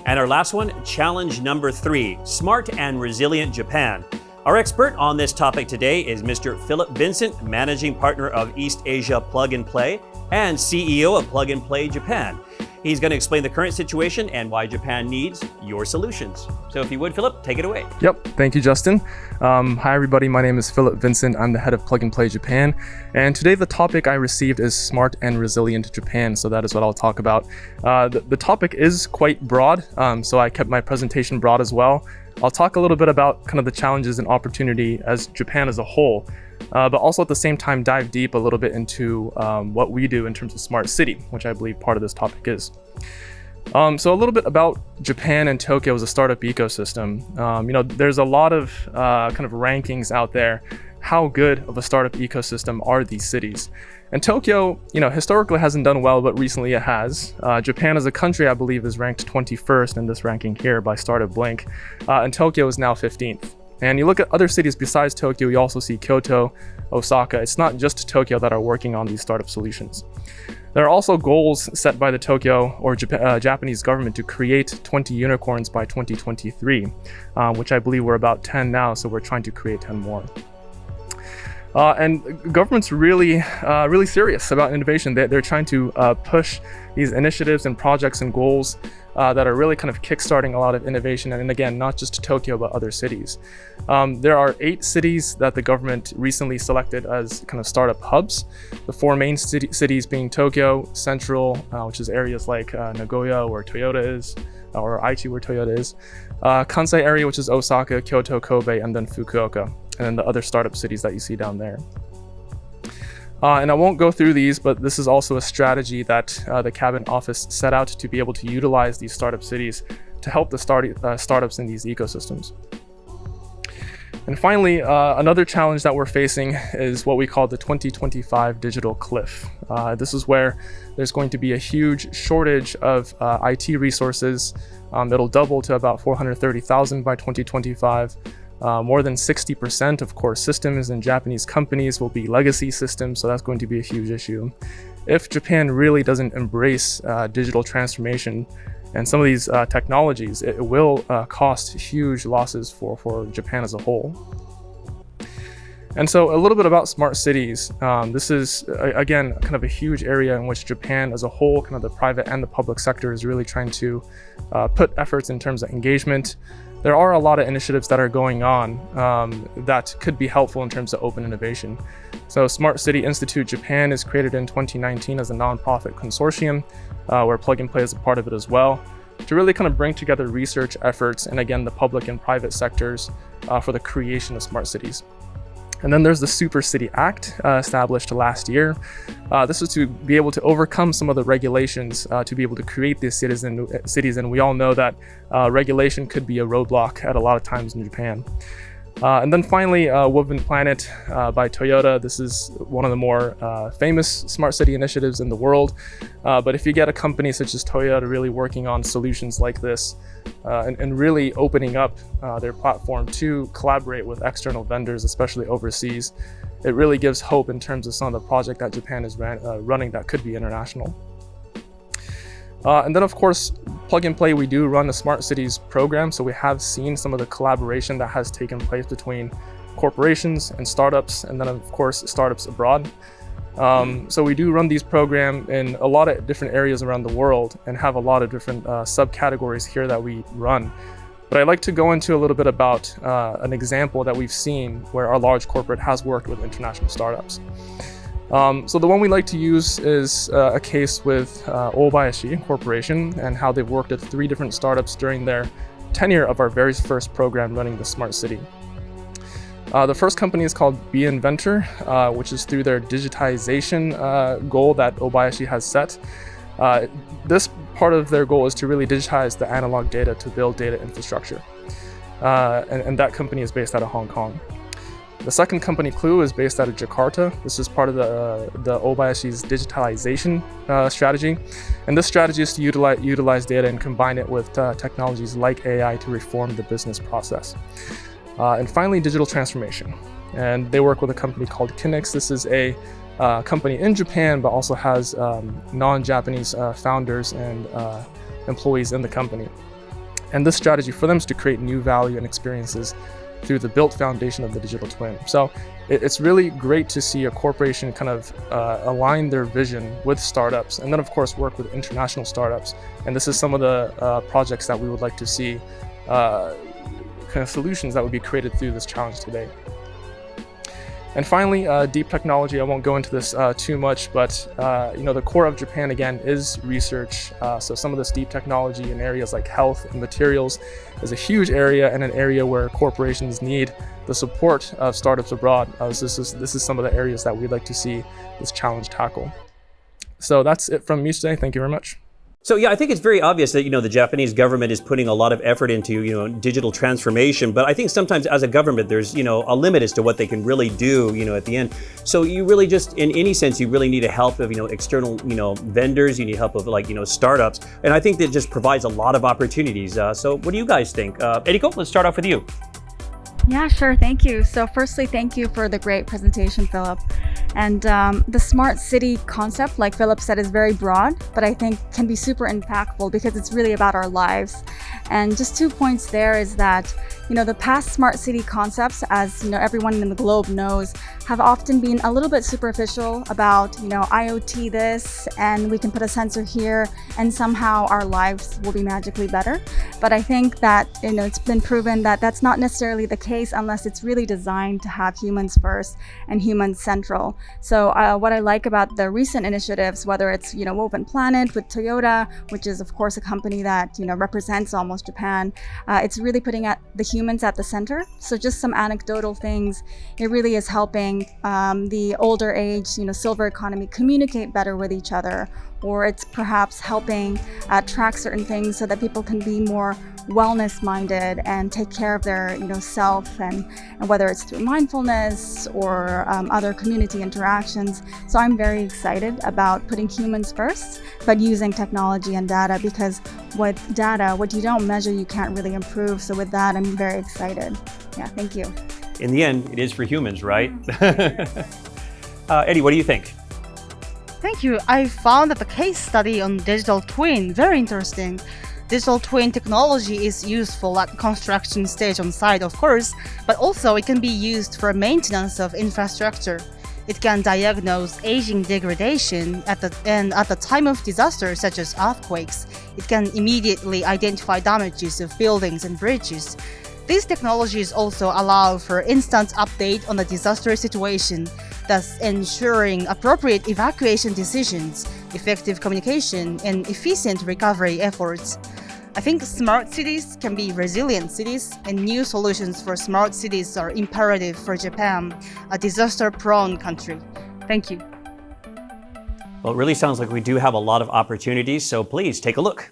And our last one, challenge number 3, smart and resilient Japan. Our expert on this topic today is Mr. Phillip Vincent, Managing Partner of East Asia Plug and Play and CEO of Plug and Play Japan. He's going to explain the current situation and why Japan needs your solutions. So if you would, Phillip, take it away. Yep, thank you, Justin. Hi, everybody. My name is Phillip Vincent. I'm the head of Plug and Play Japan. And today the topic I received is smart and resilient Japan. So that is what I'll talk about. The topic is quite broad, so I kept my presentation broad as well. I'll talk a little bit about kind of the challenges and opportunity as Japan as a whole, but also at the same time dive deep a little bit into what we do in terms of smart city, which I believe part of this topic is. So a little bit about Japan and Tokyo as a startup ecosystem. There's a lot of kind of rankings out there. How good of a startup ecosystem are these cities? And Tokyo, historically hasn't done well, but recently it has. Japan as a country, I believe, is ranked 21st in this ranking here by Startup Blink, and Tokyo is now 15th. And you look at other cities besides Tokyo, you also see Kyoto, Osaka. It's not just Tokyo that are working on these startup solutions. There are also goals set by the Tokyo or Japanese government to create 20 unicorns by 2023, which I believe we're about 10 now, so we're trying to create 10 more. And government's really serious about innovation. They're trying to push these initiatives and projects and goals that are really kind of kickstarting a lot of innovation. And again, not just Tokyo, but other cities. There are 8 cities that the government recently selected as kind of startup hubs. The 4 main cities being Tokyo, Central, which is areas like Nagoya, where Toyota is, or Aichi, where Toyota is, Kansai area, which is Osaka, Kyoto, Kobe, and then Fukuoka, and then the other startup cities that you see down there. And I won't go through these, but this is also a strategy that the Cabinet Office set out to be able to utilize these startup cities to help the startups in these ecosystems. And finally, another challenge that we're facing is what we call the 2025 digital cliff. This is where there's going to be a huge shortage of IT resources. It'll double to about 430,000 by 2025. More than 60% of core systems in Japanese companies will be legacy systems, so that's going to be a huge issue. If Japan really doesn't embrace digital transformation and some of these technologies, it will cost huge losses for Japan as a whole. And so a little bit about smart cities. This is, again, kind of a huge area in which Japan as a whole, kind of the private and the public sector, is really trying to put efforts in terms of engagement. There are a lot of initiatives that are going on that could be helpful in terms of open innovation. So Smart City Institute Japan is created in 2019 as a nonprofit consortium where Plug and Play is a part of it as well, to really kind of bring together research efforts and again the public and private sectors for the creation of smart cities. And then there's the Super City Act established last year. This is to be able to overcome some of the regulations to be able to create these cities, and we all know that regulation could be a roadblock at a lot of times in Japan. And then finally, Woven Planet by Toyota. This is one of the more famous smart city initiatives in the world. But if you get a company such as Toyota really working on solutions like this and really opening up their platform to collaborate with external vendors, especially overseas, it really gives hope in terms of some of the project that Japan is running that could be international. And then, of course, Plug and Play, we do run a Smart Cities program, so we have seen some of the collaboration that has taken place between corporations and startups, and then, of course, startups abroad. So we do run these programs in a lot of different areas around the world and have a lot of different subcategories here that we run. But I'd like to go into a little bit about an example that we've seen where our large corporate has worked with international startups. So the one we like to use is a case with Obayashi Corporation and how they've worked at 3 different startups during their tenure of our very first program running the Smart City. The first company is called Be Inventor, which is through their digitization goal that Obayashi has set. This part of their goal is to really digitize the analog data to build data infrastructure. And that company is based out of Hong Kong. The second company, Clue, is based out of Jakarta. This is part of the Obayashi's digitalization strategy. And this strategy is to utilize data and combine it with technologies like AI to reform the business process. And finally, digital transformation. And they work with a company called Kinix. This is a company in Japan, but also has non-Japanese founders and employees in the company. And this strategy for them is to create new value and experiences through the built foundation of the digital twin. So it's really great to see a corporation kind of align their vision with startups, and then of course work with international startups. And this is some of the projects that we would like to see, kind of solutions that would be created through this challenge today. And finally, deep technology. I won't go into this too much, but the core of Japan again is research. So some of this deep technology in areas like health and materials is a huge area, and an area where corporations need the support of startups abroad. This is some of the areas that we'd like to see this challenge tackle. So that's it from me today. Thank you very much. So yeah, I think it's very obvious that, the Japanese government is putting a lot of effort into, digital transformation. But I think sometimes as a government, there's, a limit as to what they can really do, at the end. So you really just, in any sense, you really need a help of, external, vendors. You need help of startups. And I think that just provides a lot of opportunities. So what do you guys think? Eriko, let's start off with you. Yeah, sure. Thank you. So firstly, thank you for the great presentation, Philip. And the smart city concept, like Philip said, is very broad, but I think can be super impactful because it's really about our lives. And just 2 points there is that, the past smart city concepts, as everyone in the globe knows, have often been a little bit superficial about, IoT this, and we can put a sensor here, and somehow our lives will be magically better. But I think that, it's been proven that that's not necessarily the case unless it's really designed to have humans first and humans central. So what I like about the recent initiatives, whether it's, Woven Planet with Toyota, which is of course a company that, represents almost Japan, it's really putting the humans at the center. So just some anecdotal things, it really is helping the older age, silver economy communicate better with each other, or it's perhaps helping track certain things so that people can be more wellness minded and take care of their self, and whether it's through mindfulness or other community interactions. So I'm very excited about putting humans first, but using technology and data, because with data, what you don't measure, you can't really improve. So with that, I'm very excited. Yeah, thank you. In the end, it is for humans, right? Eddie, what do you think? Thank you. I found that the case study on digital twin very interesting. Digital twin technology is useful at construction stage on site, of course, but also it can be used for maintenance of infrastructure. It can diagnose aging degradation at the time of disasters such as earthquakes. It can immediately identify damages of buildings and bridges. These technologies also allow for instant update on the disaster situation, thus ensuring appropriate evacuation decisions, effective communication, and efficient recovery efforts. I think smart cities can be resilient cities, and new solutions for smart cities are imperative for Japan, a disaster-prone country. Thank you. Well, it really sounds like we do have a lot of opportunities, so please take a look.